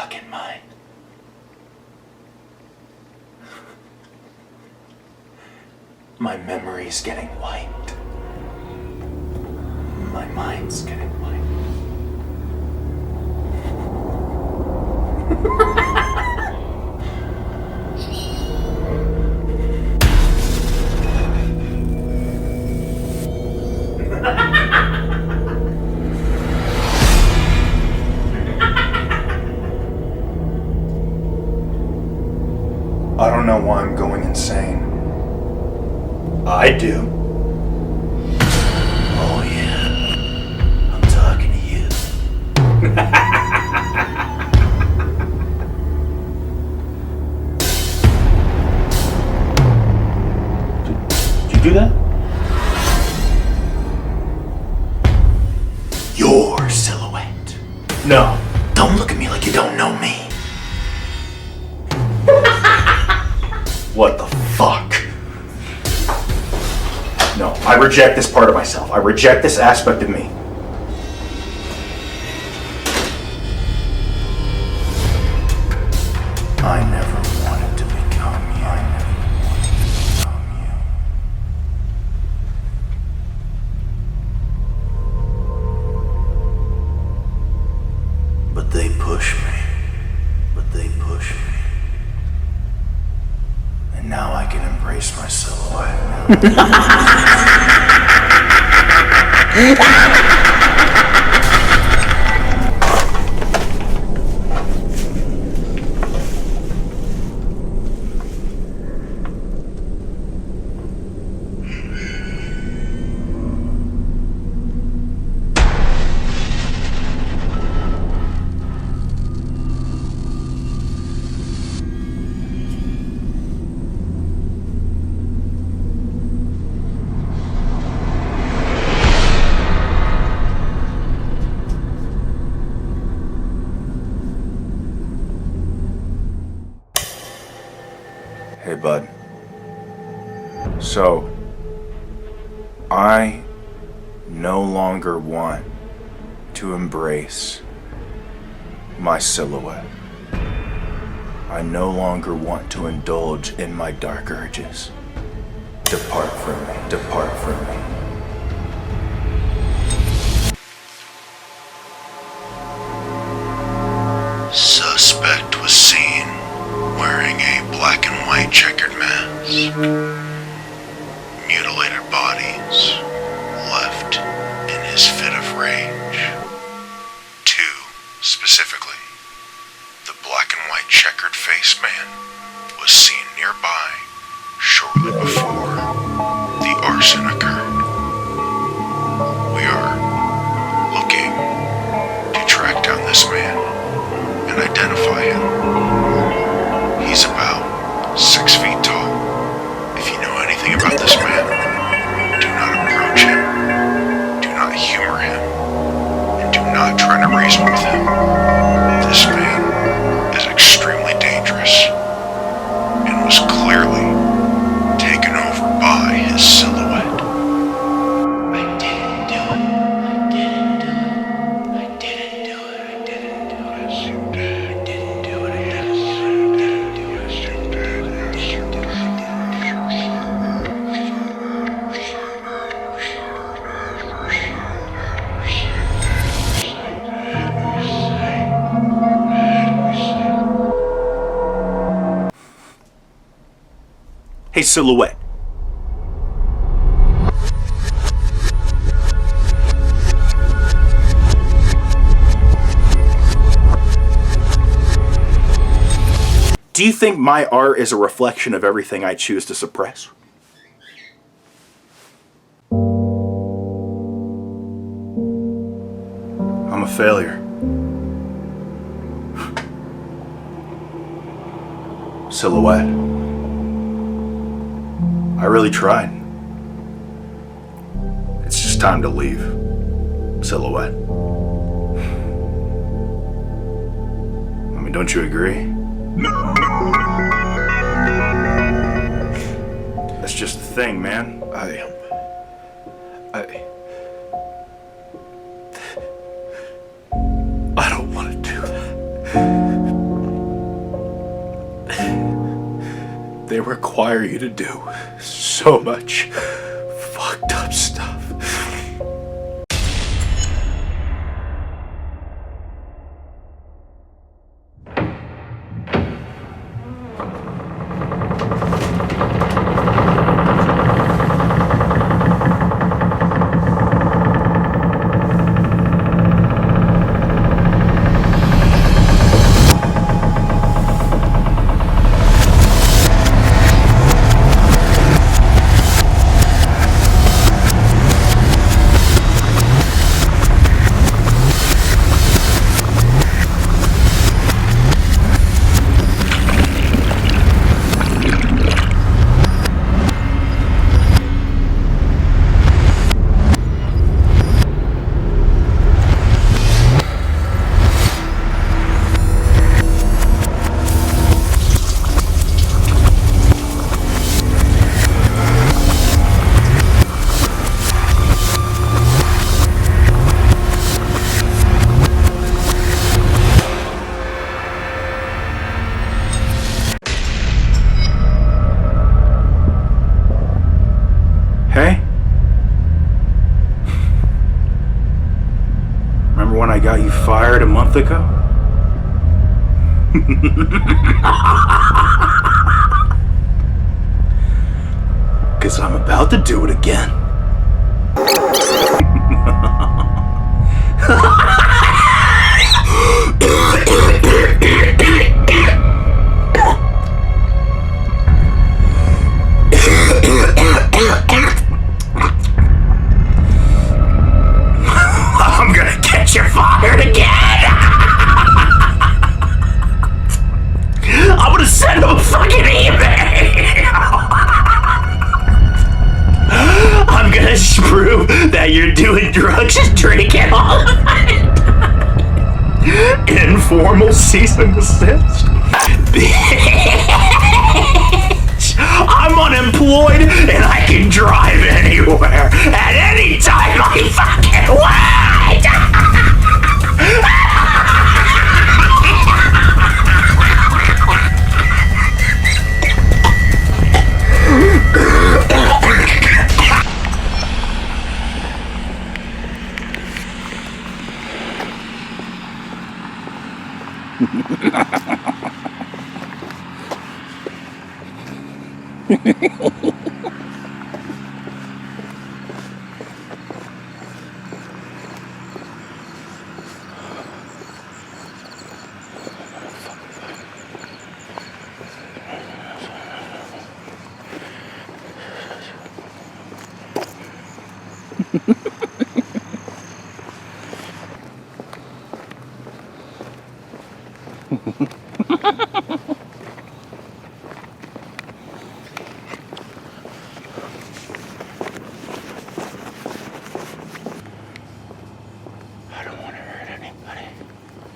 fucking mind. My memory's getting wiped. My mind's getting wiped. I don't know why I'm going insane. I do. Oh yeah, I'm talking to you. Did you do that? Your silhouette. No. Don't look at me like you don't know me. What the fuck? No, I reject this part of myself. I reject this aspect of me. I never wanted to become you. I never wanted to become you. But they push me. And now I can embrace my silhouette. Hey, bud. So, I no longer want to embrace my silhouette. I no longer want to indulge in my dark urges. Depart from me. Depart from me. Suspect was seen wearing a black and white checkered mask. Mutilated bodies left in his fit of rage. Two, specifically. The black and white checkered face man was seen nearby shortly before the arson occurred. We are looking to track down this man and identify him. He's about 6 feet tall. If you know anything about this man, do not approach him, do not humor him, and do not try to reason with him. This man is extremely dangerous and was clearly taken over by his silhouette. I didn't do it. I didn't do it. I didn't do it. I didn't do it. Yes, you did. I didn't do it. I didn't do it. Hey, silhouette. Do you think my art is a reflection of everything I choose to suppress? I'm a failure. Silhouette. I really tried. It's just time to leave. Silhouette. I mean, don't you agree? That's just the thing, man. I don't want to do that. they require you to do so much fucked up stuff. Hey? Remember when I got you fired a month ago? Because I'm about to do it again. I'm gonna get you fired again! I'm gonna send him a fucking email! I'm gonna prove that you're doing drugs and drinking all the time. Informal cease and desist. Bitch! I'm unemployed and I can drive anywhere at any time I fucking want! I don't want to hurt anybody.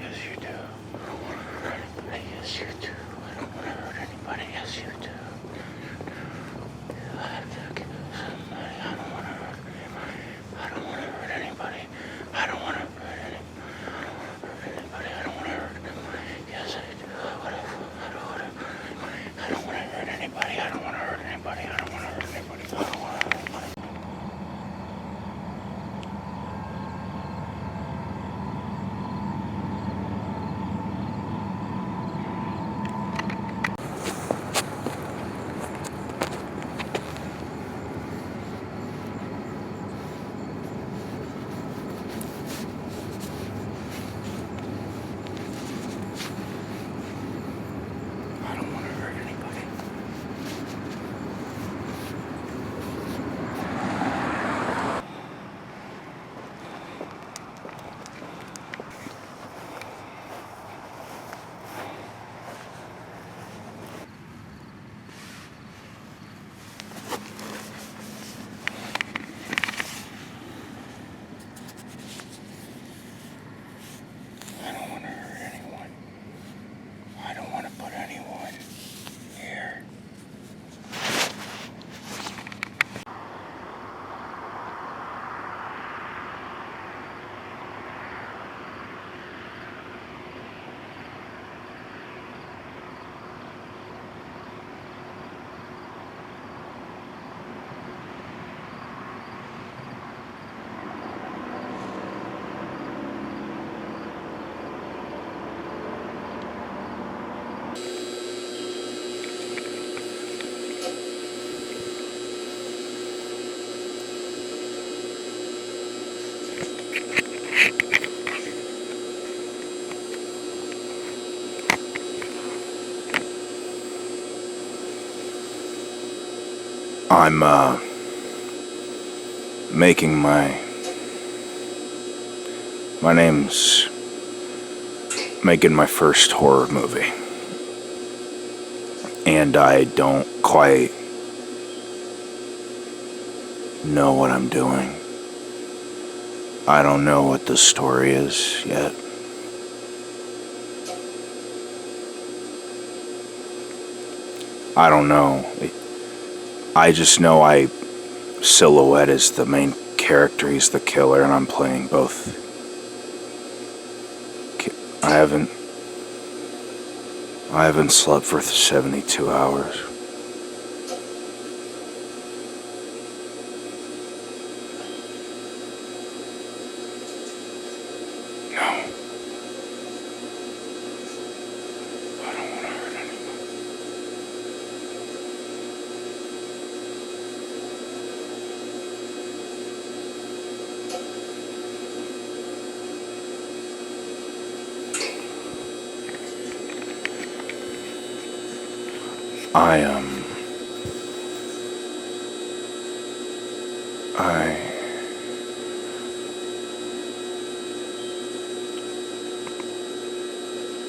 Yes, you do. I don't want to hurt anybody. Yes, you do. I don't want to hurt anybody. Yes, you do. You have to kill somebody. I don't want to hurt anybody. I don't want to hurt anybody. I don't want to hurt anybody. I don't want to hurt anybody. Yes, I do. Whatever. I don't want to hurt anybody. I don't want to hurt anybody. I don't want to hurt anybody. I don't want to hurt anybody. I don't want to hurt anybody. I'm making my name's making my first horror movie. And I don't quite know what I'm doing. I don't know what the story is yet. I don't know. I just know Silhouette is the main character. He's the killer, and I'm playing both. I haven't slept for 72 hours. No. I don't want to hurt anyone.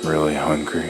Really hungry.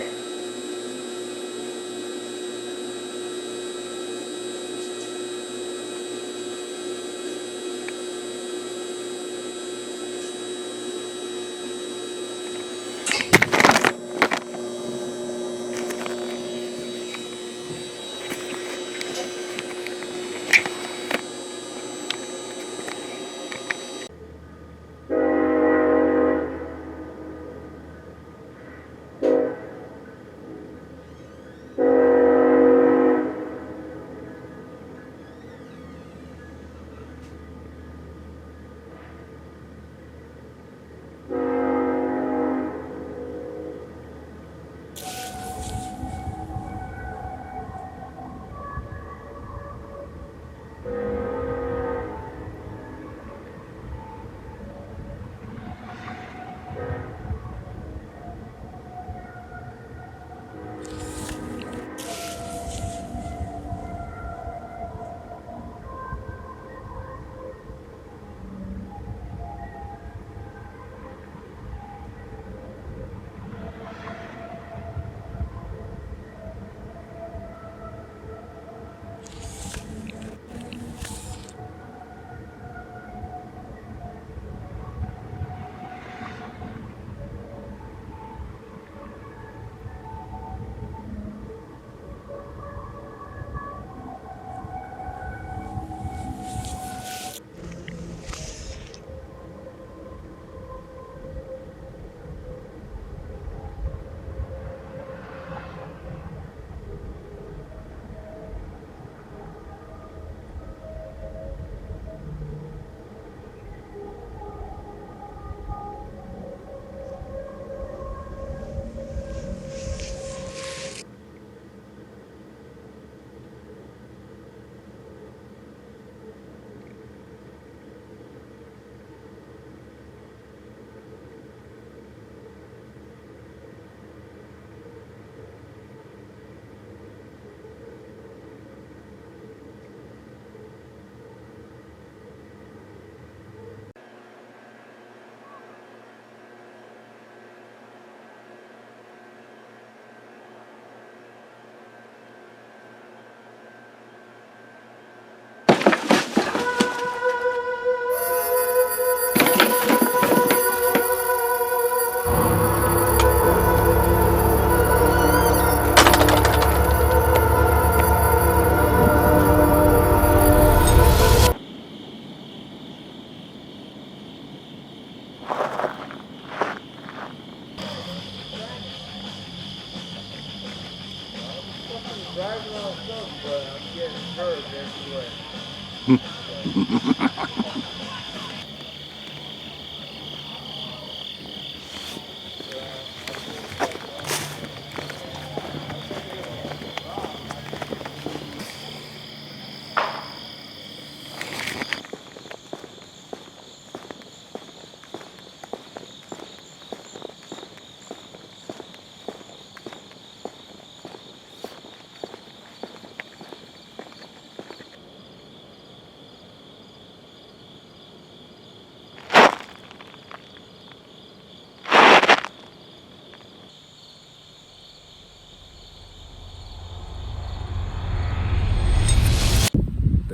Driving on something, but I'm getting hurt everywhere.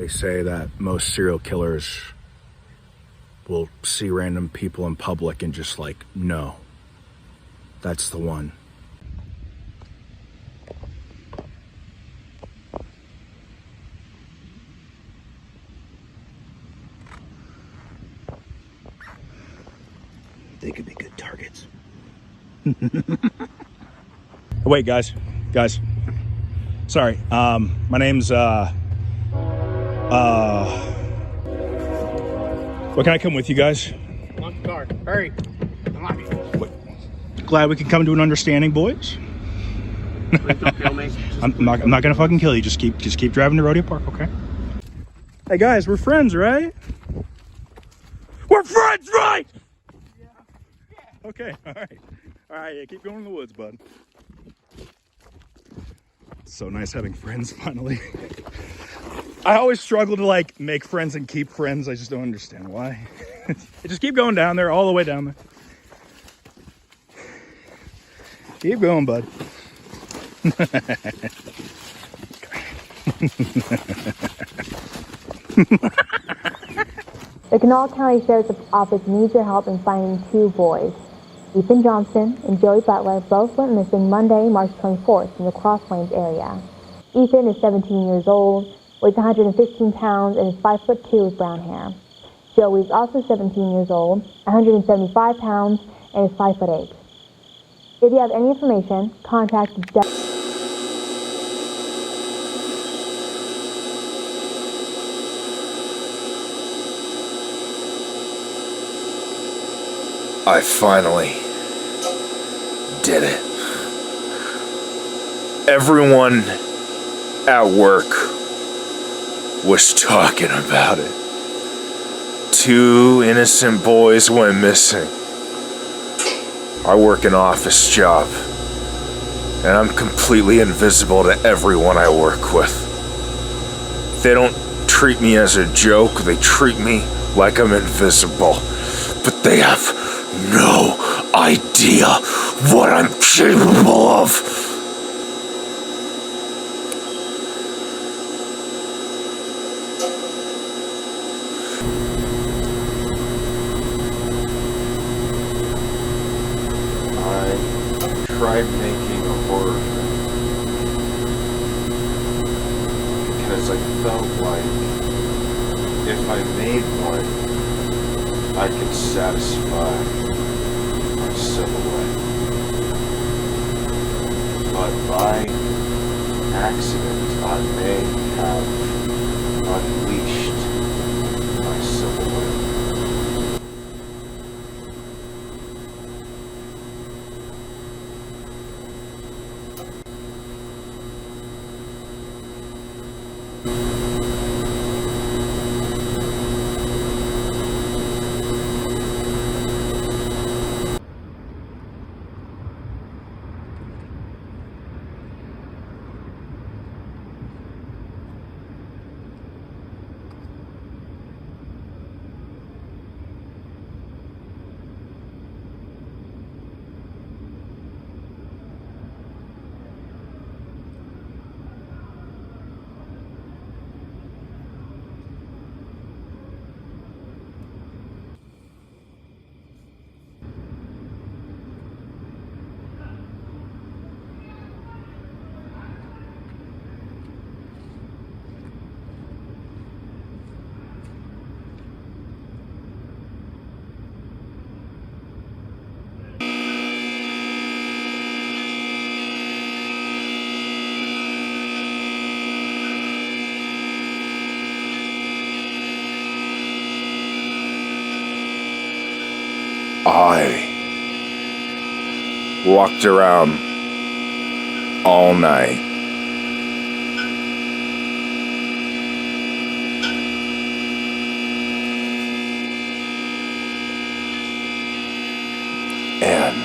They say that most serial killers will see random people in public and just like, no, that's the one. They could be good targets. Wait, guys. Sorry. My name's well, can I come with you guys? Come on, car. Hurry. Come on. Glad we can come to an understanding, boys. Please don't kill me. I'm not gonna fucking kill you. Just keep driving to Rodeo Park, okay? Hey guys, we're friends, right? We're friends, right? Yeah. Okay, all right. Yeah, keep going in the woods, bud. It's so nice having friends finally. I always struggle to like make friends and keep friends. I just don't understand why. Just keep going down there, all the way down there. Keep going, bud. The Kanawha County Sheriff's Office needs your help in finding two boys. Ethan Johnston and Joey Butler both went missing Monday, March 24th in the Cross Plains area. Ethan is 17 years old, weighs 115 pounds, and is 5'2" with brown hair. Joey is also 17 years old, 175 pounds, and is 5'8". If you have any information, contact I finally did it. Everyone at work was talking about it. 2 innocent boys went missing. I work an office job, and I'm completely invisible to everyone I work with. They don't treat me as a joke, they treat me like I'm invisible. But they have no idea what I'm capable of. I tried making a horror film because I felt like if I made one, I could satisfy my silhouette. But by accident, I may have unleashed my silhouette. I walked around all night. And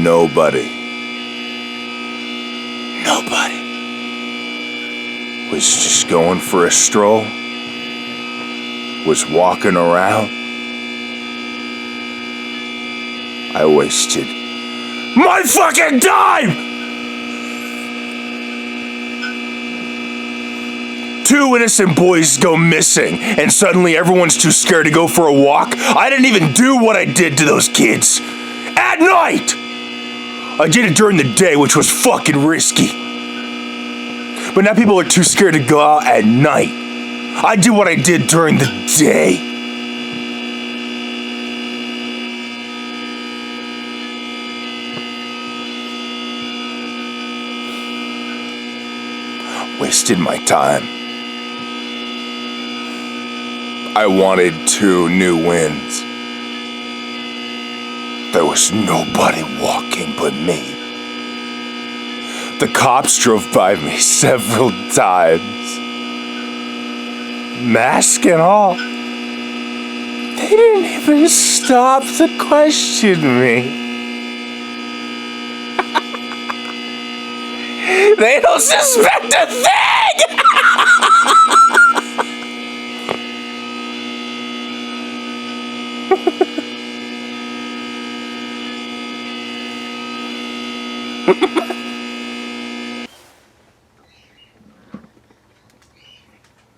nobody was just going for a stroll, was walking around. I wasted my fucking time! 2 innocent boys go missing, and suddenly everyone's too scared to go for a walk. I didn't even do what I did to those kids. At night! I did it during the day, which was fucking risky. But now people are too scared to go out at night. I did what I did during the day. Wasted my time. I wanted 2 new wins. There was nobody walking but me. The cops drove by me several times. Mask and all. They didn't even stop to question me. They don't suspect a thing!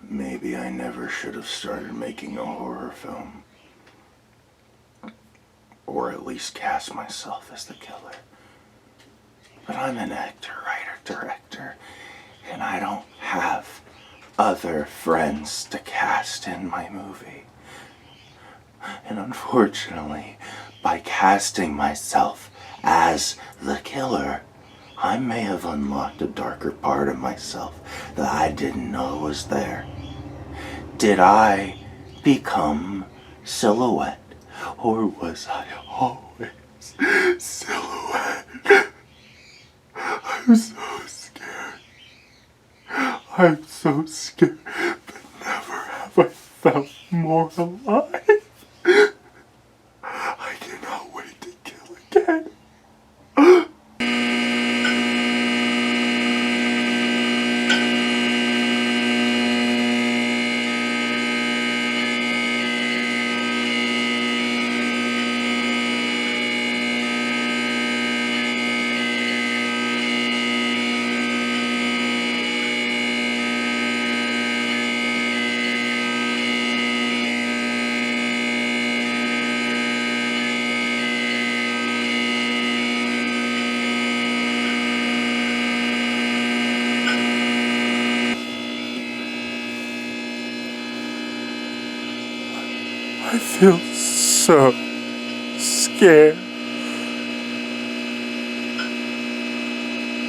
Maybe I never should have started making a horror film. Or at least cast myself as the killer. But I'm an actor, writer, director, and I don't have other friends to cast in my movie. And unfortunately, by casting myself as the killer, I may have unlocked a darker part of myself that I didn't know was there. Did I become Silhouette, or was I always Silhouette? I'm so scared. I'm so scared, but never have I felt more alive. I cannot wait to kill again. I feel so scared.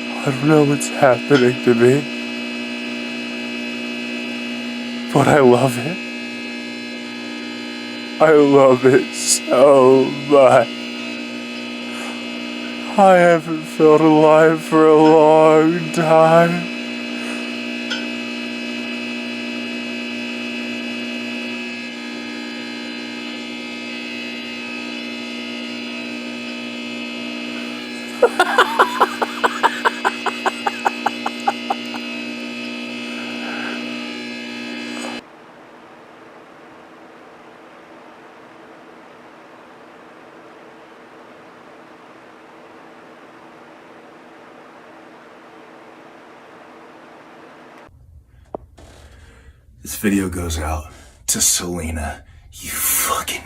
I don't know what's happening to me, but I love it. I love it so much. I haven't felt alive for a long time. This video goes out to Selena, you fucking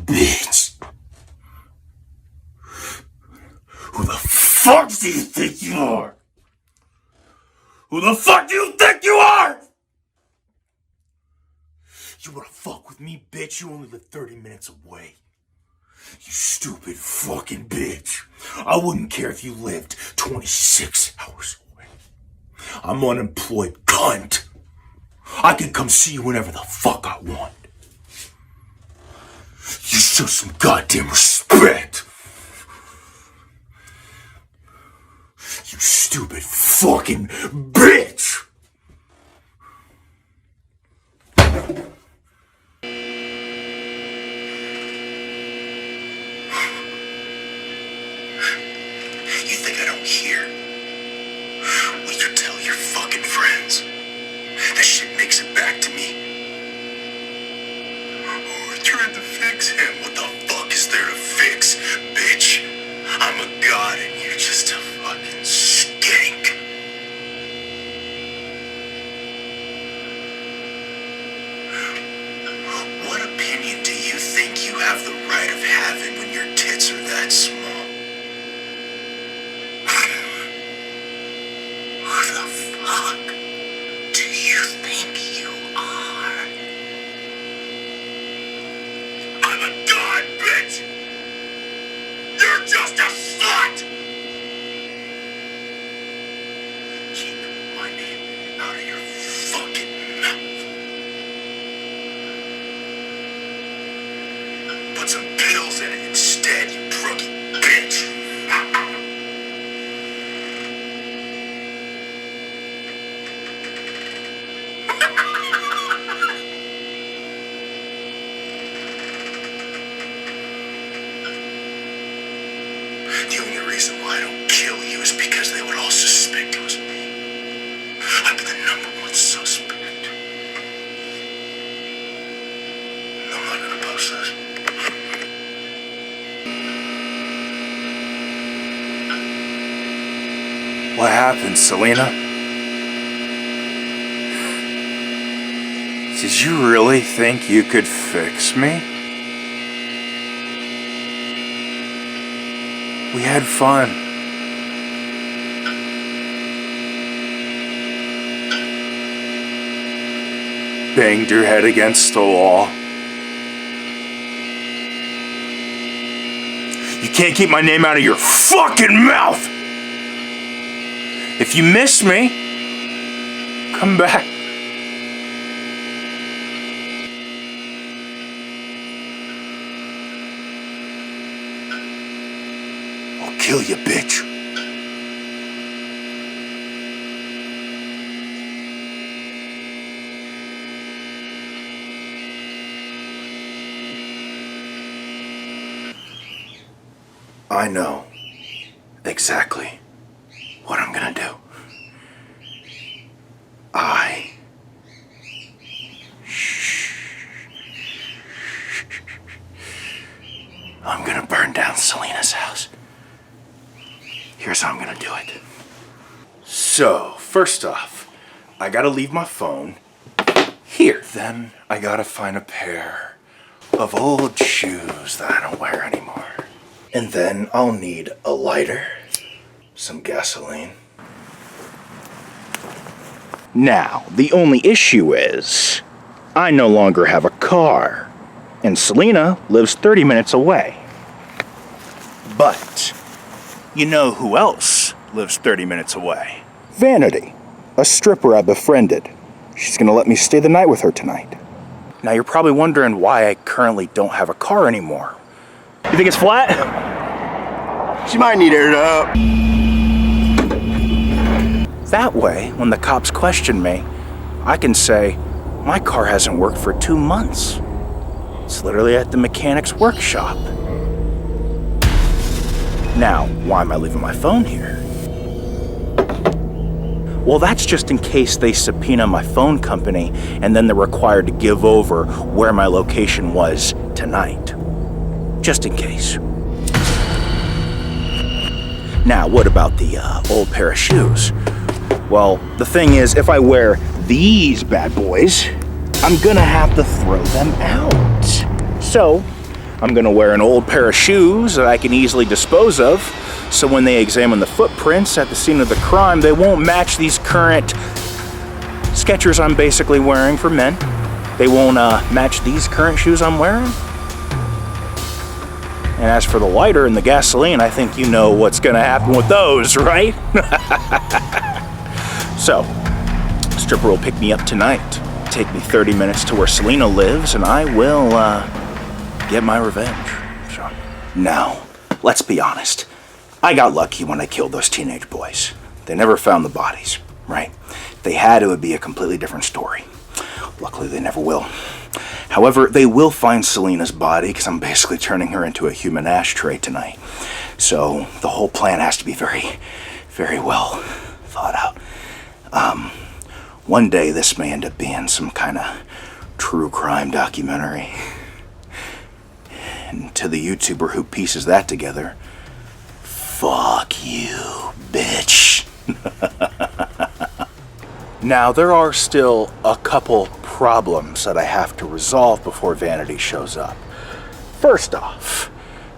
bitch. Who the fuck do you think you are? Who the fuck do you think you are? You wanna fuck with me, bitch? You only live 30 minutes away. You stupid fucking bitch. I wouldn't care if you lived 26 hours away. I'm unemployed, cunt. I can come see you whenever the fuck I want. You show some goddamn respect. You stupid fucking bitch. You think I don't hear? Well, you tell your fucking friends. That shit makes it back to me. Oh, I tried to fix him. What the fuck is there to fix, bitch? I'm a god and you're just a fucking skank. that small. Who the fuck do you think you are? I'm a god, bitch! You're just a slut! Keep my name out of your fucking mouth. Put some pills in it instead, you druggy bitch! The only reason why I don't kill you is because they would all suspect it was me. I'd be the #1 suspect. I'm not gonna post this. What happened, Selena? Did you really think you could fix me? We had fun. Banged your head against the wall. You can't keep my name out of your fucking mouth! If you miss me, come back. I'll kill you, bitch. I know exactly what I'm gonna do. I'm gonna burn down Selena's house. Here's how I'm gonna do it. So, first off, I gotta leave my phone here. Then I gotta find a pair of old shoes that I don't wear anymore. And then I'll need a lighter, some gasoline. Now, the only issue is, I no longer have a car, and Selena lives 30 minutes away. But, you know who else lives 30 minutes away? Vanity, a stripper I befriended. She's gonna let me stay the night with her tonight. Now you're probably wondering why I currently don't have a car anymore. You think it's flat? She might need aired up. That way, when the cops question me, I can say, my car hasn't worked for 2 months. It's literally at the mechanic's workshop. Now, why am I leaving my phone here? Well, that's just in case they subpoena my phone company and then they're required to give over where my location was tonight. Just in case. Now, what about the old pair of shoes? Well, the thing is, if I wear these bad boys, I'm gonna have to throw them out. So, I'm gonna wear an old pair of shoes that I can easily dispose of, so when they examine the footprints at the scene of the crime, they won't match these current Skechers I'm basically wearing for men. They won't match these current shoes I'm wearing. And as for the lighter and the gasoline, I think you know what's gonna happen with those, right? So, stripper will pick me up tonight, take me 30 minutes to where Selena lives, and I will get my revenge. So, now, let's be honest. I got lucky when I killed those teenage boys. They never found the bodies, right? If they had, it would be a completely different story. Luckily, they never will. However, they will find Selena's body because I'm basically turning her into a human ashtray tonight. So the whole plan has to be very, very well thought out. One day this may end up being some kind of true crime documentary. And to the YouTuber who pieces that together, fuck you, bitch. Now, there are still a couple problems that I have to resolve before Vanity shows up. First off,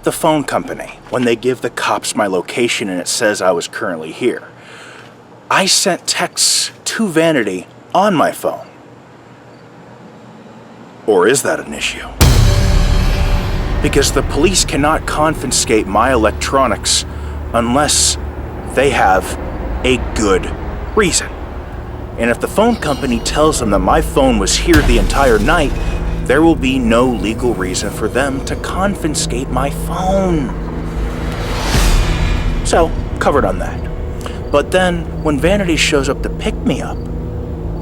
the phone company, when they give the cops my location and it says I was currently here, I sent texts to Vanity on my phone. Or is that an issue? Because the police cannot confiscate my electronics unless they have a good reason. And if the phone company tells them that my phone was here the entire night, there will be no legal reason for them to confiscate my phone. So, covered on that. But then, when Vanity shows up to pick me up,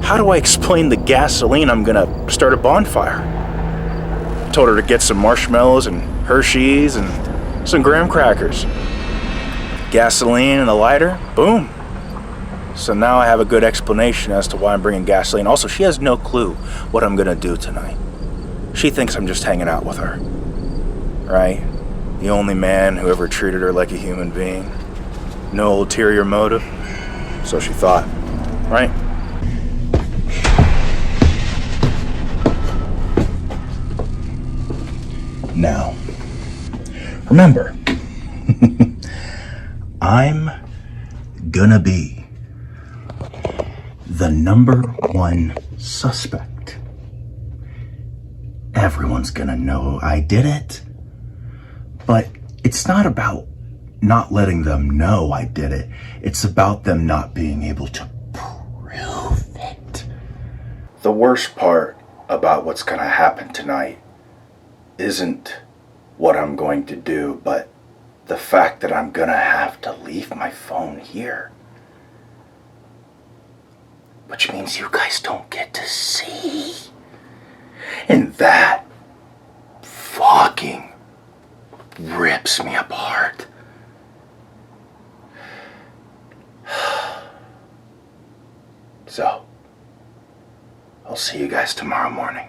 how do I explain the gasoline I'm gonna start a bonfire? I told her to get some marshmallows and Hershey's and some graham crackers. Gasoline and a lighter, boom. So now I have a good explanation as to why I'm bringing gasoline. Also, she has no clue what I'm gonna do tonight. She thinks I'm just hanging out with her, right? The only man who ever treated her like a human being. No ulterior motive. So she thought, right? Now, remember, I'm gonna be the #1 suspect. Everyone's gonna know I did it. But it's not about not letting them know I did it. It's about them not being able to prove it. The worst part about what's gonna happen tonight isn't what I'm going to do, but the fact that I'm gonna have to leave my phone here. Which means you guys don't get to see. And that fucking rips me apart. So, I'll see you guys tomorrow morning.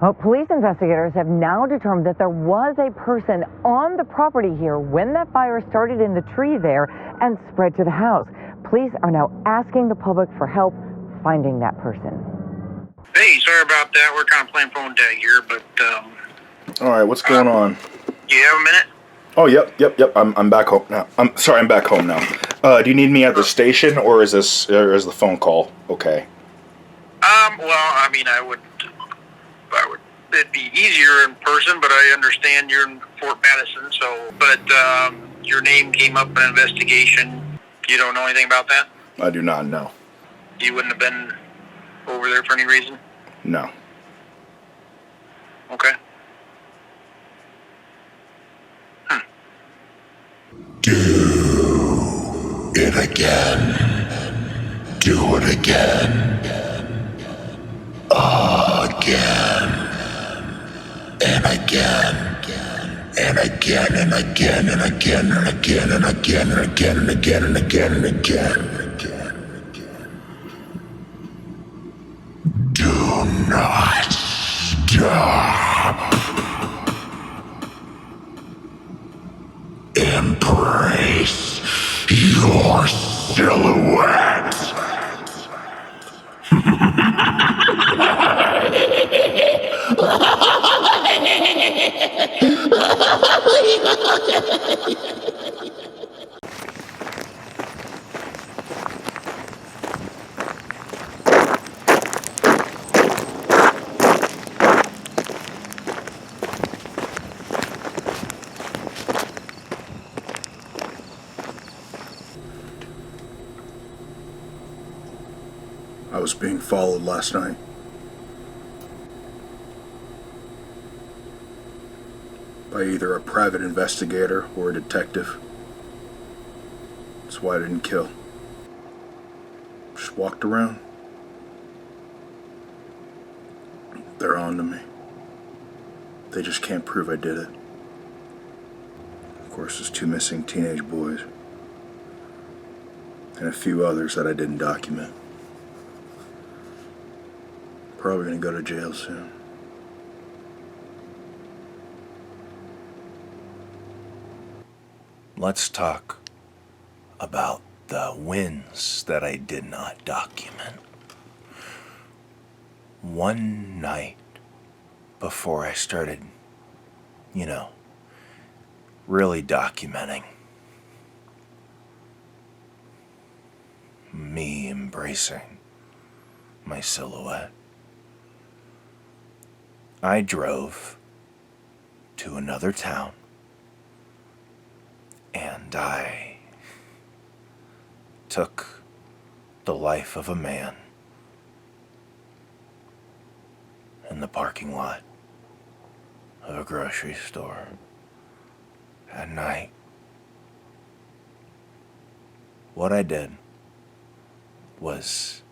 Well, police investigators have now determined that there was a person on the property here when that fire started in the tree there and spread to the house. Police are now asking the public for help finding that person. Hey, sorry about that. We're kind of playing phone tag here, but All right, what's going on? you have a minute? Oh, yep. I'm back home now. I'm back home now. Do you need me at the station, or is the phone call okay? Well, I mean, I would. It'd be easier in person, but I understand you're in Fort Madison, but your name came up in an investigation. You don't know anything about that? I do not know. You wouldn't have been over there for any reason? No. Okay. Do it again. Do it again. Again. And again. And again and again and again and again and again and again and again and again and again. Do not stop. Embrace your silhouette. I was being followed last night. By either a private investigator or a detective. That's why I didn't kill. Just walked around. They're on to me. They just can't prove I did it. Of course, there's 2 missing teenage boys. And a few others that I didn't document. Probably gonna go to jail soon. Let's talk about the wins that I did not document. One night before I started you know, really documenting me embracing my silhouette, I drove to another town and I took the life of a man in the parking lot of a grocery store at night. What I did was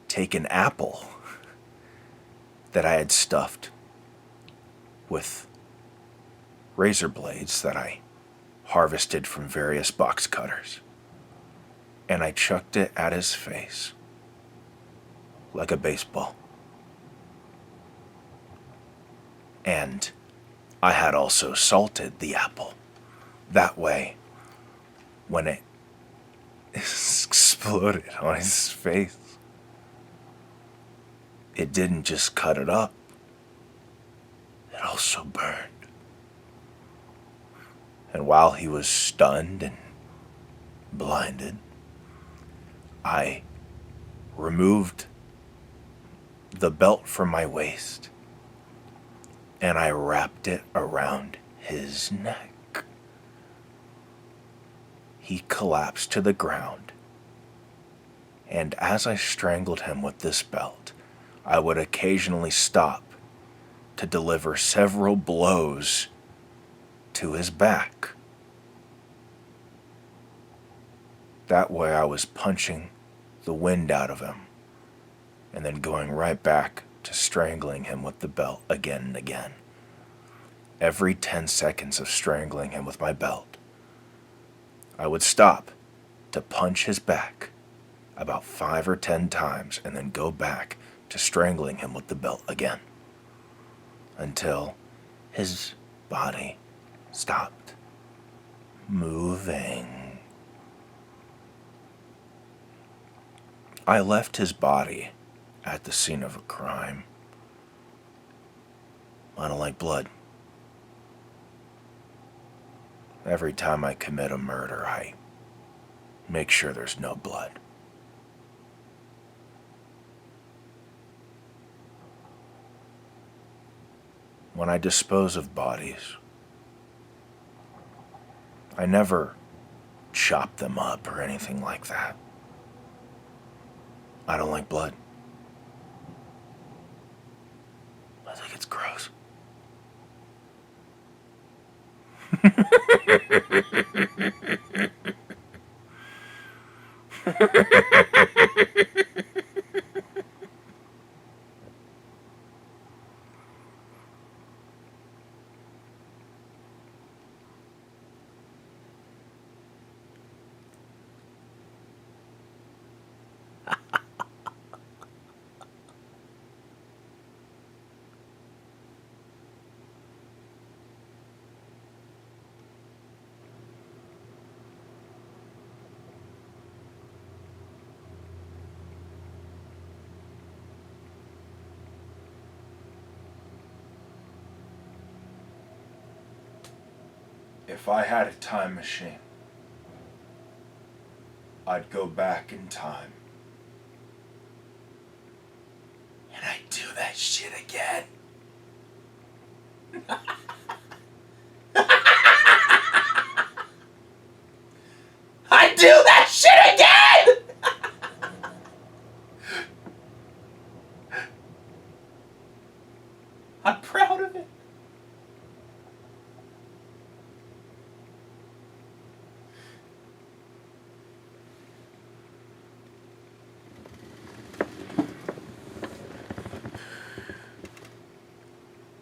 take an apple that I had stuffed with razor blades that I harvested from various box cutters, and I chucked it at his face like a baseball. And I had also salted the apple. That way, when it exploded on his face, it didn't just cut it up, it also burned. And while he was stunned and blinded, I removed the belt from my waist and I wrapped it around his neck. He collapsed to the ground, and as I strangled him with this belt, I would occasionally stop to deliver several blows to his back. That way I was punching the wind out of him and then going right back to strangling him with the belt again and again. Every 10 seconds of strangling him with my belt, I would stop to punch his back about 5 or 10 times and then go back to strangling him with the belt again until his body stopped moving. I left his body at the scene of a crime. I don't like blood. Every time I commit a murder, I make sure there's no blood. When I dispose of bodies, I never chop them up or anything like that. I don't like blood. I think it's gross. If I had a time machine, I'd go back in time. And I'd do that shit again. I'd do that shit again! I'm proud of it.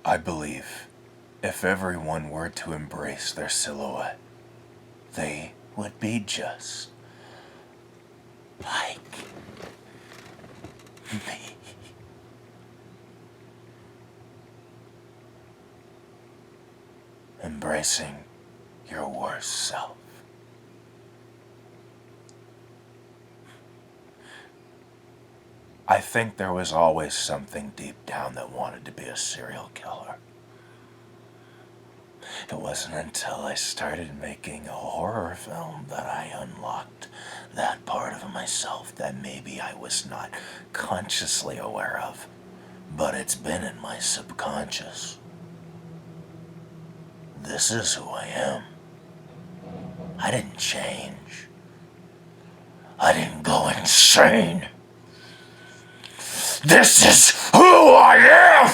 I believe if everyone were to embrace their silhouette, they would be just like me. Embracing your worst self. I think there was always something deep down that wanted to be a serial killer. It wasn't until I started making a horror film that I unlocked that part of myself that maybe I was not consciously aware of, but it's been in my subconscious. This is who I am. I didn't change. I didn't go insane. This is who I am!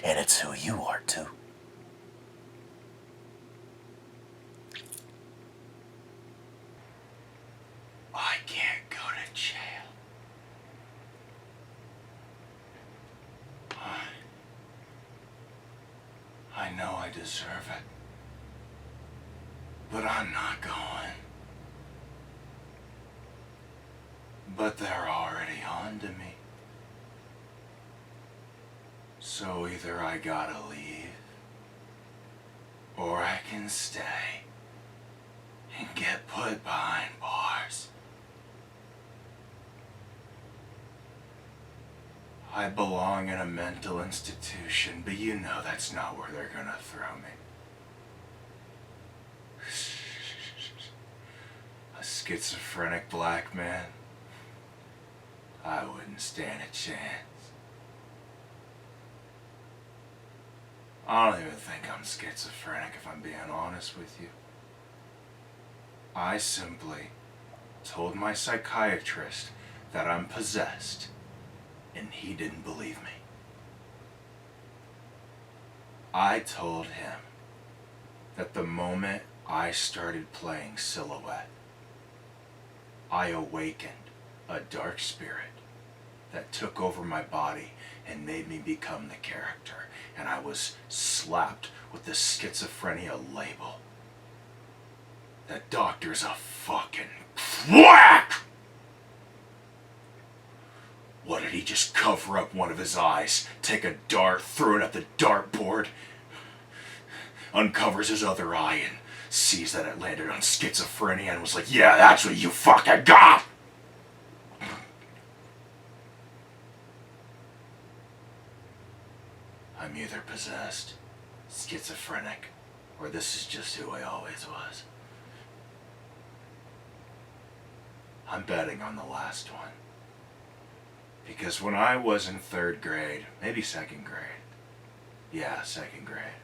And it's who you are too. I can't go to jail. I know I deserve it. But I'm not going. But they're already on to me. So either I gotta leave, or I can stay and get put behind bars. I belong in a mental institution, but you know that's not where they're gonna throw me. A schizophrenic black man? I wouldn't stand a chance. I don't even think I'm schizophrenic, if I'm being honest with you. I simply told my psychiatrist that I'm possessed, and he didn't believe me. I told him that the moment I started playing Silhouette, I awakened a dark spirit that took over my body and made me become the character, and I was slapped with the schizophrenia label. That doctor's a fucking quack! What, did he just cover up one of his eyes, take a dart, throw it at the dartboard, uncovers his other eye and sees that it landed on schizophrenia and was like, yeah, that's what you fucking got! I'm either possessed, schizophrenic, or this is just who I always was. I'm betting on the last one. Because when I was in 3rd grade, maybe 2nd grade, yeah, 2nd grade,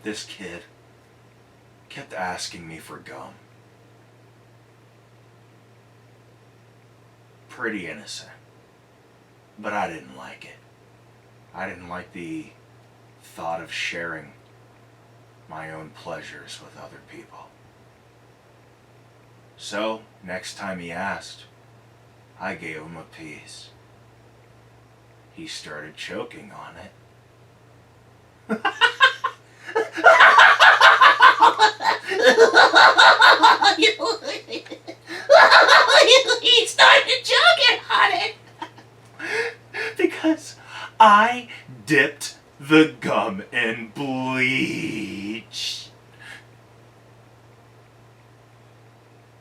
this kid kept asking me for gum. Pretty innocent, but I didn't like it. I didn't like the thought of sharing my own pleasures with other people. So, next time he asked, I gave him a piece. He started choking on it. He started choking on it. Because I dipped the gum in bleach.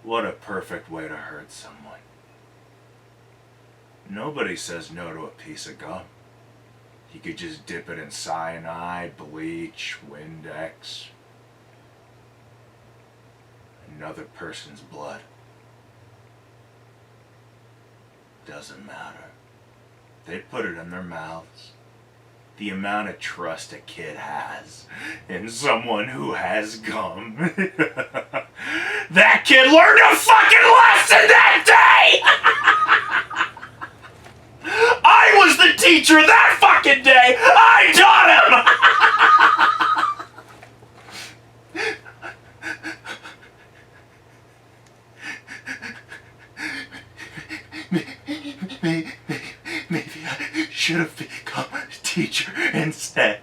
What a perfect way to hurt someone. Nobody says no to a piece of gum. You could just dip it in cyanide, bleach, Windex, another person's blood. Doesn't matter. They put it in their mouths. The amount of trust a kid has in someone who has gum. That kid learned a fucking lesson that day! I was the teacher that fucking day! I taught him! Maybe I should have become a teacher instead.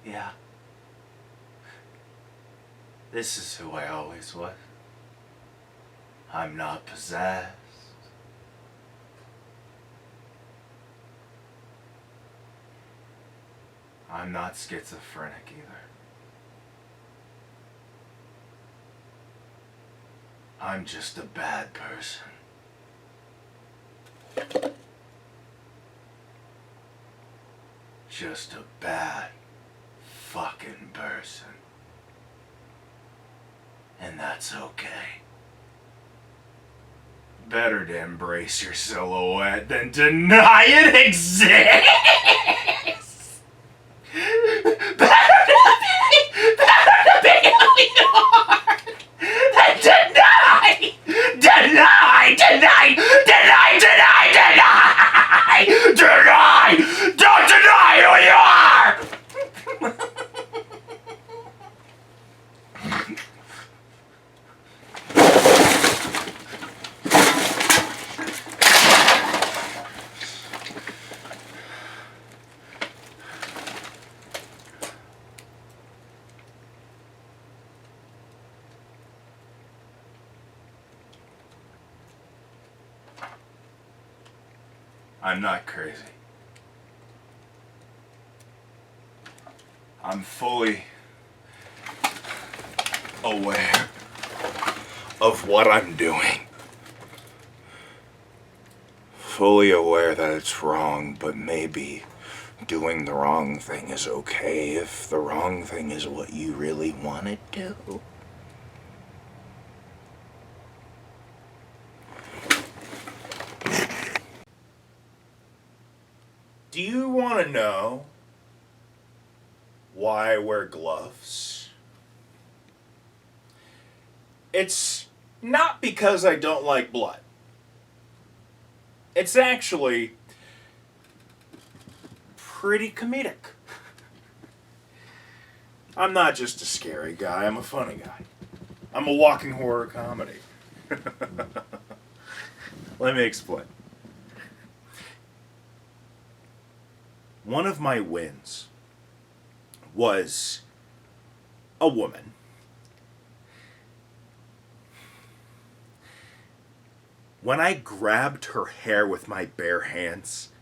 Yeah. This is who I always was. I'm not possessed. I'm not schizophrenic either. I'm just a bad person. Just a bad fucking person. And that's okay. Better to embrace your silhouette than deny it exists. Better to be who you are than deny. Don't deny who you are. I'm not crazy. I'm fully aware of what I'm doing. Fully aware that it's wrong, but maybe doing the wrong thing is okay if the wrong thing is what you really want to do. Do you want to know why I wear gloves? It's not because I don't like blood. It's actually pretty comedic. I'm not just a scary guy, I'm a funny guy. I'm a walking horror comedy. Let me explain. One of my wins was a woman. When I grabbed her hair with my bare hands,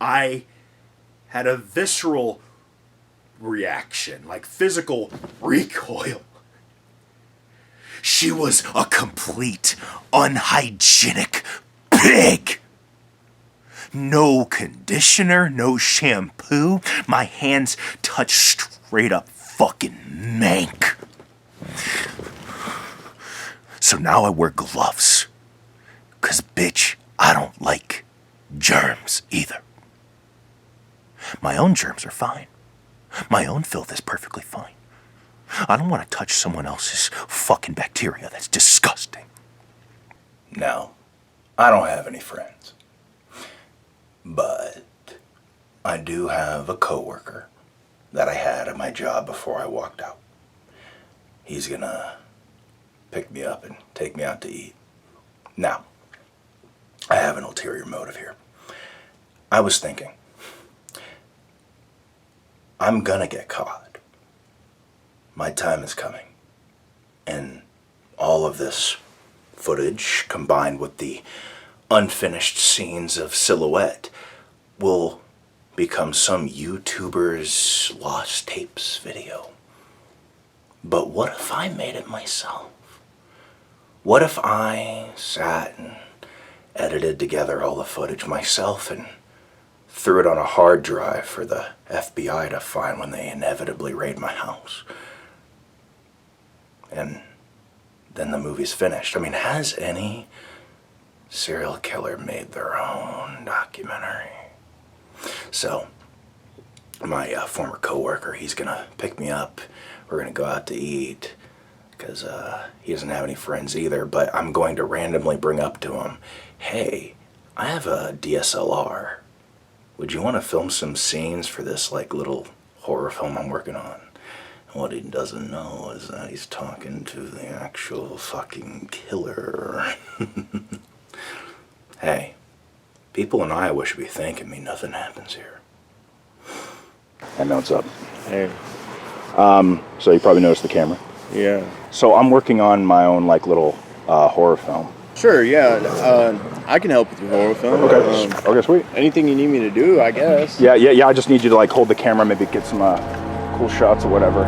I had a visceral reaction, like physical recoil. She was a complete, unhygienic pig. No conditioner, no shampoo. My hands touched straight up fucking mank. So now I wear gloves. 'Cause bitch, I don't like germs either. My own germs are fine. My own filth is perfectly fine. I don't want to touch someone else's fucking bacteria. That's disgusting. No, I don't have any friends. But I do have a coworker that I had at my job before I walked out. He's gonna pick me up and take me out to eat. Now, I have an ulterior motive here. I was thinking, I'm gonna get caught. My time is coming. And all of this footage, combined with the unfinished scenes of Silhouette, will become some YouTuber's lost tapes video. But what if I made it myself? What if I sat and edited together all the footage myself and threw it on a hard drive for the FBI to find when they inevitably raid my house? And then the movie's finished. I mean, has any serial killer made their own documentary? So, my former coworker, he's gonna pick me up. We're gonna go out to eat, because he doesn't have any friends either, but I'm going to randomly bring up to him, hey, I have a DSLR. Would you want to film some scenes for this like little horror film I'm working on? And what he doesn't know is that he's talking to the actual fucking killer. Hey, people in Iowa should be thanking me. Nothing happens here. I know what's up. Hey. So you probably noticed the camera. Yeah. So I'm working on my own like little horror film. Sure, yeah. I can help with your horror film. Okay. Okay, sweet. Anything you need me to do, I guess. Yeah. I just need you to like hold the camera, maybe get some cool shots or whatever.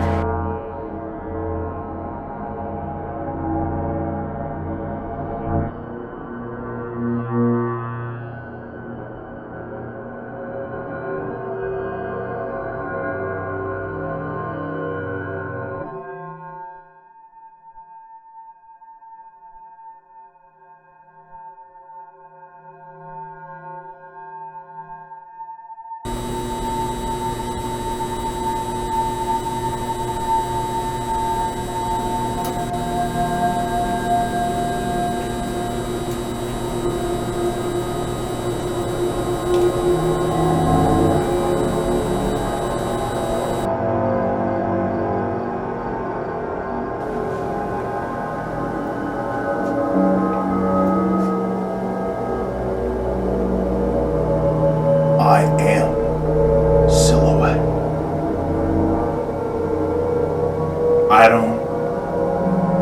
I don't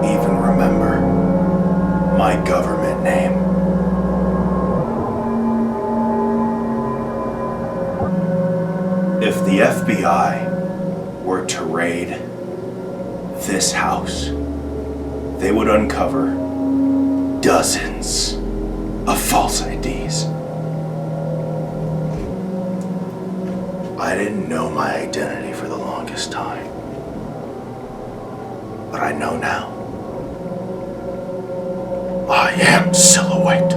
even remember my government name. If the FBI were to raid this house, they would uncover dozens of false IDs. I didn't know my identity for the longest time, but I know now. I am Silhouette.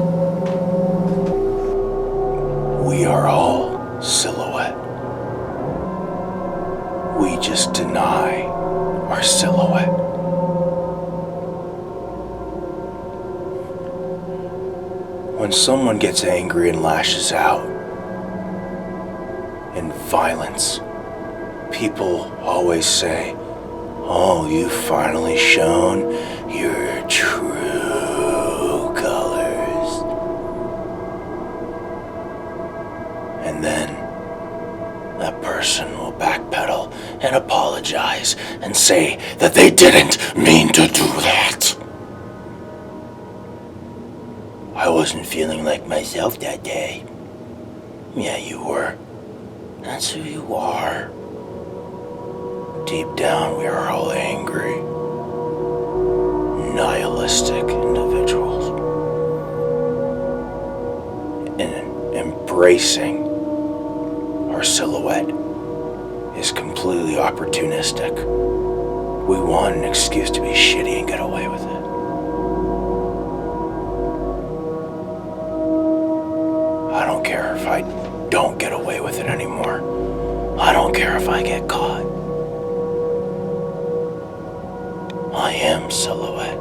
We are all Silhouette. We just deny our silhouette. When someone gets angry and lashes out in violence, people always say, "Oh, you've finally shown your true colors." And then that person will backpedal and apologize and say that they didn't mean to do that. I wasn't feeling like myself that day. Yeah, you were. That's who you are. Deep down, we are all angry, nihilistic individuals. And embracing our silhouette is completely opportunistic. We want an excuse to be shitty and get away with it. I don't care if I don't get away with it anymore. I don't care if I get caught. I am Silhouette.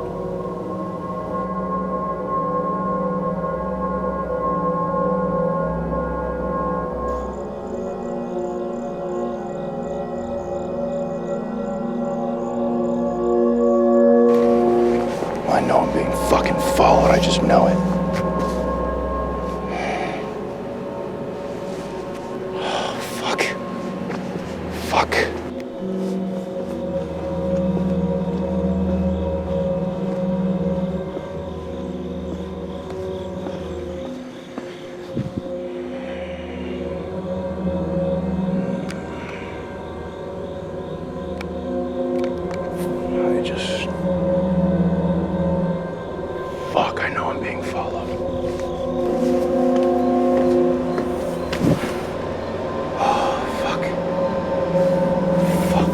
I know I'm being fucking followed, I just know it. Fuck. Fuck, I know I'm being followed. Oh, fuck. Fuck.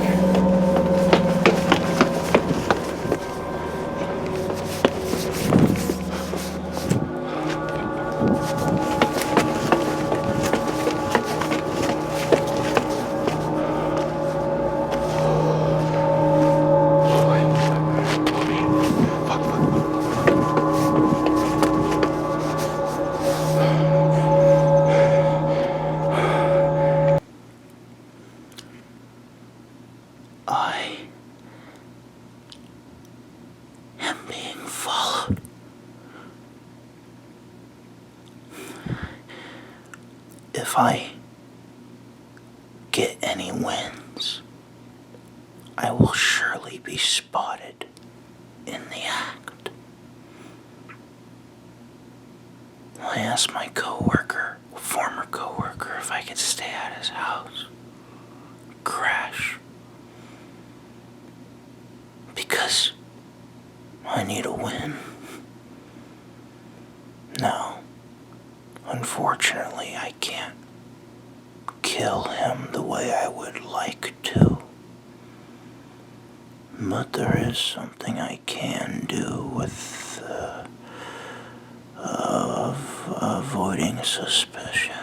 I am being followed. If I get any wins, I will surely be spotted in the act. I asked my former coworker, if I could stay at his house, crash. Because I need a win. No, unfortunately, I can't kill him the way I would like to. But there is something I can do with avoiding suspicion.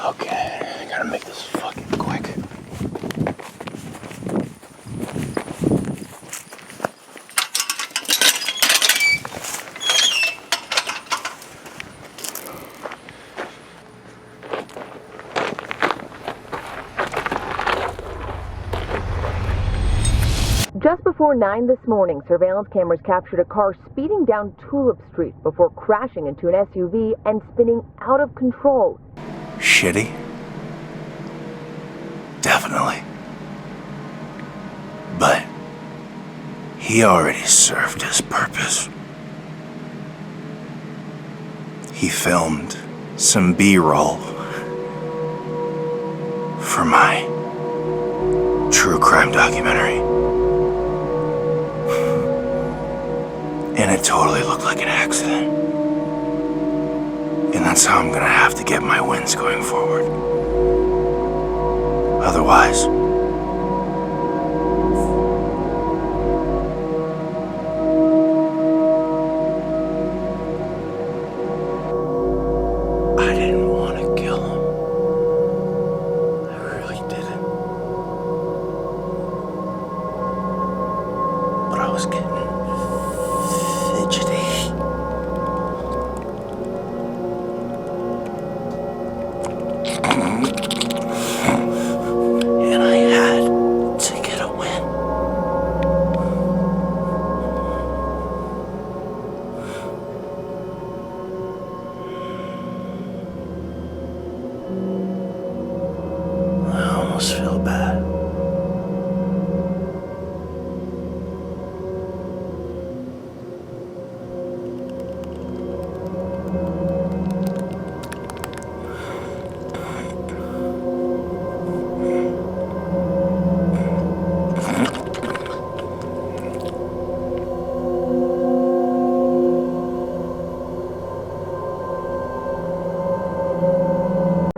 Okay, I gotta make this fucking quick. Just before 9 this morning, surveillance cameras captured a car speeding down Tulip Street before crashing into an SUV and spinning out of control. Shitty? Definitely. But he already served his purpose. He filmed some B-roll for my true crime documentary. And it totally looked like an accident. And that's how I'm gonna have to get my wins going forward. Otherwise, I didn't want to kill him. I really didn't. But I was getting fidgety. And I had to get a win. I almost feel bad.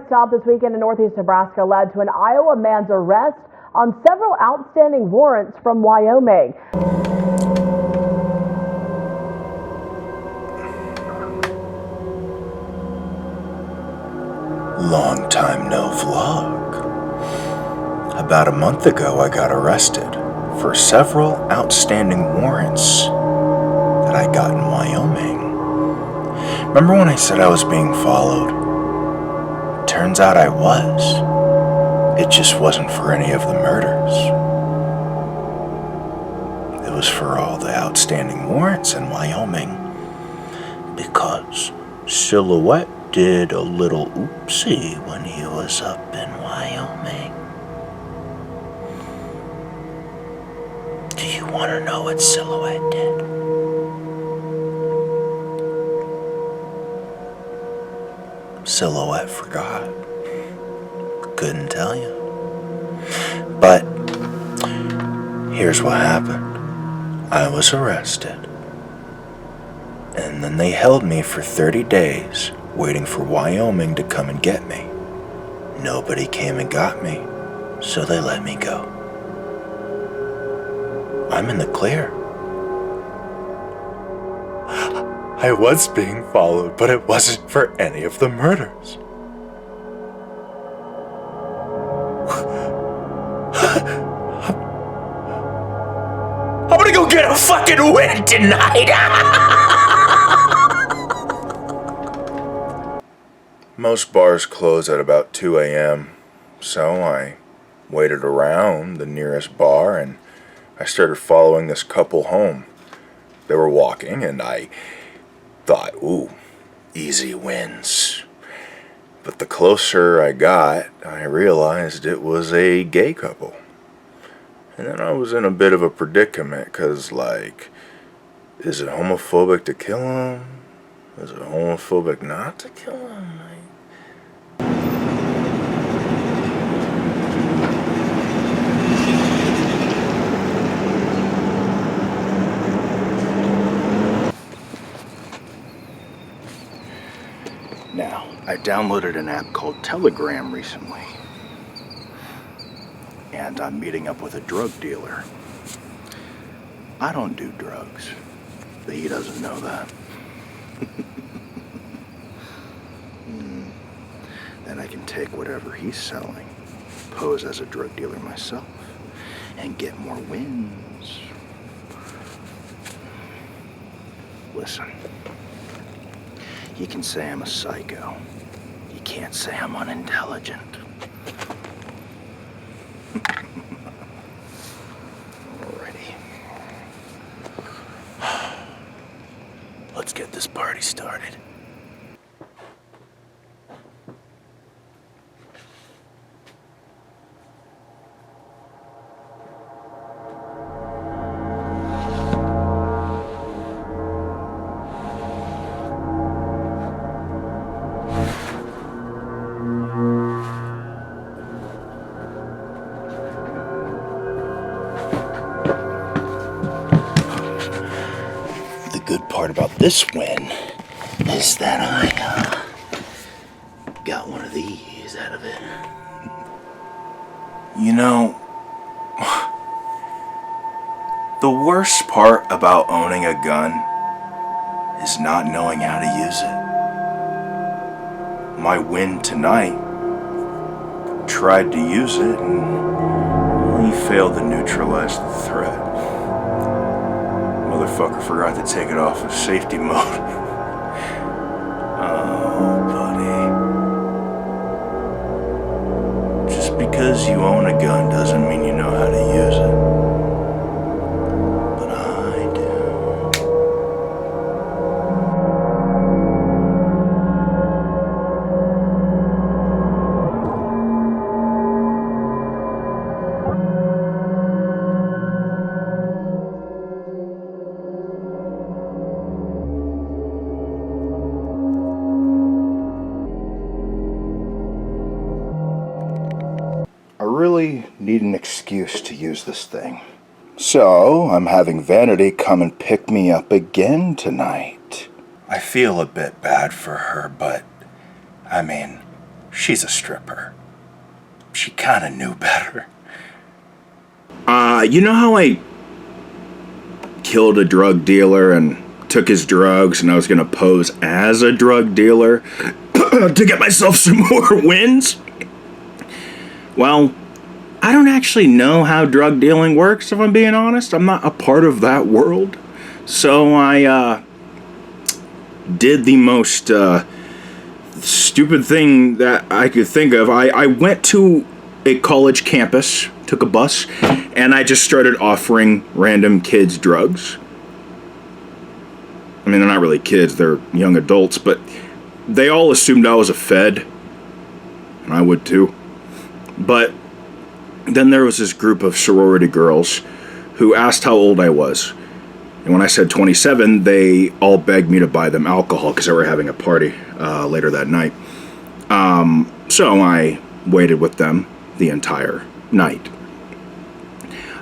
Stop this weekend in northeast Nebraska led to an Iowa man's arrest on several outstanding warrants from Wyoming. Long time no vlog. About a month ago, I got arrested for several outstanding warrants that I got in Wyoming. Remember when I said I was being followed? Turns out I was. It just wasn't for any of the murders. It was for all the outstanding warrants in Wyoming. Because Silhouette did a little oopsie when he was up in Wyoming. Do you want to know what Silhouette did? Silhouette forgot. Couldn't tell you. But here's what happened. I was arrested. And then they held me for 30 days, waiting for Wyoming to come and get me. Nobody came and got me, so they let me go. I'm in the clear. I was being followed, but it wasn't for any of the murders. I'm gonna go get a fucking win tonight! Most bars close at about 2 a.m., so I waited around the nearest bar and I started following this couple home. They were walking and I thought, ooh, easy wins. But the closer I got, I realized it was a gay couple. And then I was in a bit of a predicament, because, like, is it homophobic to kill him? Is it homophobic not to kill him? Now, I downloaded an app called Telegram recently, and I'm meeting up with a drug dealer. I don't do drugs, but he doesn't know that. Then I can take whatever he's selling, pose as a drug dealer myself, and get more wins. Listen. You can say I'm a psycho. You can't say I'm unintelligent. Alrighty. started. The good part about this win is that I got one of these out of it. You know, the worst part about owning a gun is not knowing how to use it. My win tonight tried to use it and he failed to neutralize the threat. Motherfucker forgot to take it off of safety mode. Oh, buddy. Just because you own a gun doesn't mean you know how to use it. But I do. I really need an excuse to use this thing. So, I'm having Vanity come and pick me up again tonight. I feel a bit bad for her, but, I mean, she's a stripper. She kinda knew better. You know how I killed a drug dealer and took his drugs and I was gonna pose as a drug dealer to get myself some more wins? Well, I don't actually know how drug dealing works, if I'm being honest. I'm not a part of that world. So I did the most stupid thing that I could think of. I went to a college campus, took a bus, and I just started offering random kids drugs. I mean, they're not really kids, they're young adults, but they all assumed I was a fed. And I would too. But then there was this group of sorority girls who asked how old I was. And when I said 27, they all begged me to buy them alcohol because they were having a party later that night. So I waited with them the entire night.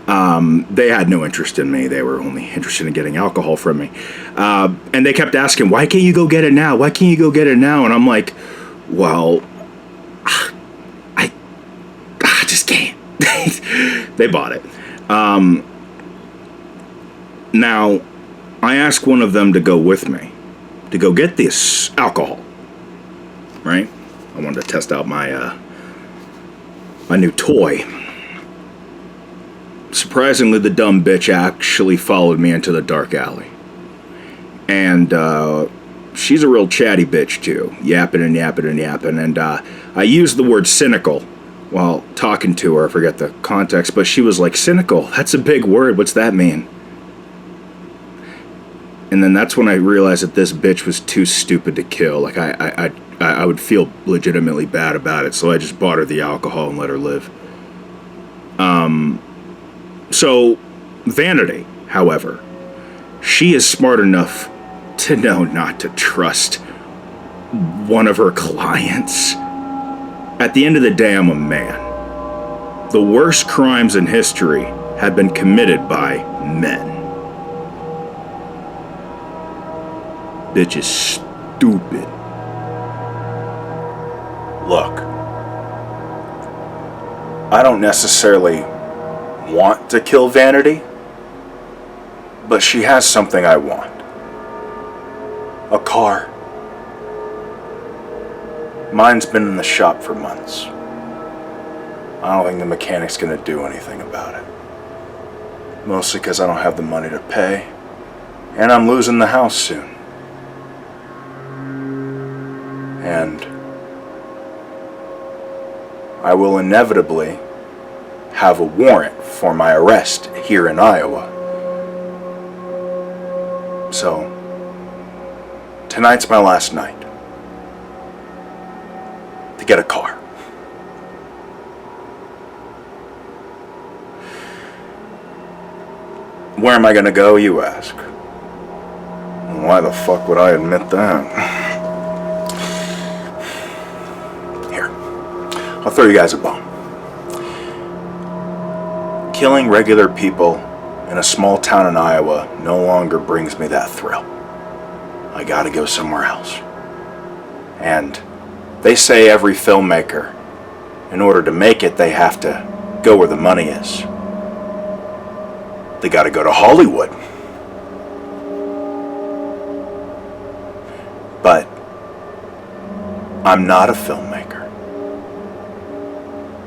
They had no interest in me. They were only interested in getting alcohol from me. And they kept asking, why can't you go get it now? Why can't you go get it now? And I'm like, well, I just can't. They bought it. Now, I asked one of them to go with me, to go get this alcohol, right? I wanted to test out my my new toy. Surprisingly, the dumb bitch actually followed me into the dark alley. And she's a real chatty bitch, too. Yapping and yapping and yapping. And I used the word cynical while talking to her. I forget the context, but she was like, cynical? That's a big word. What's that mean? And then that's when I realized that this bitch was too stupid to kill. Like, I would feel legitimately bad about it, so I just bought her the alcohol and let her live. So, Vanity, however, she is smart enough to know not to trust one of her clients. At the end of the day, I'm a man. The worst crimes in history have been committed by men. Bitch is stupid. Look, I don't necessarily want to kill Vanity, but she has something I want. A car. Mine's been in the shop for months. I don't think the mechanic's gonna do anything about it. Mostly because I don't have the money to pay, and I'm losing the house soon. And I will inevitably have a warrant for my arrest here in Iowa. So, tonight's my last night to get a car. Where am I going to go, you ask? Why the fuck would I admit that? Here, I'll throw you guys a bone. Killing regular people in a small town in Iowa no longer brings me that thrill. I gotta go somewhere else. And they say every filmmaker, in order to make it, they have to go where the money is. They gotta go to Hollywood. But I'm not a filmmaker.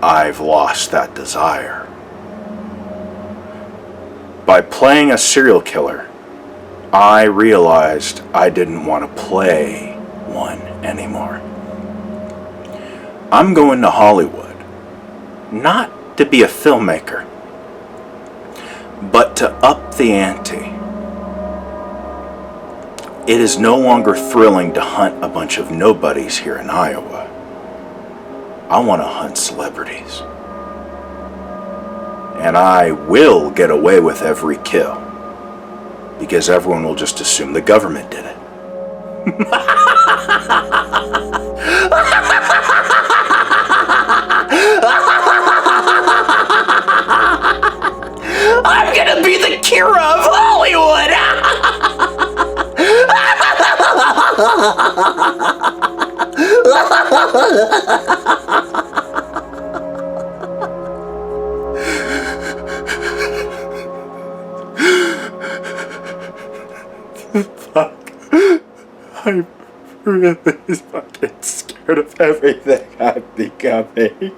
I've lost that desire. By playing a serial killer, I realized I didn't want to play one anymore. I'm going to Hollywood, not to be a filmmaker, but to up the ante. It is no longer thrilling to hunt a bunch of nobodies here in Iowa. I want to hunt celebrities. And I will get away with every kill, because everyone will just assume the government did it. I'm gonna be the Kira of Hollywood! Fuck. I'm really fucking scared of everything I'm becoming.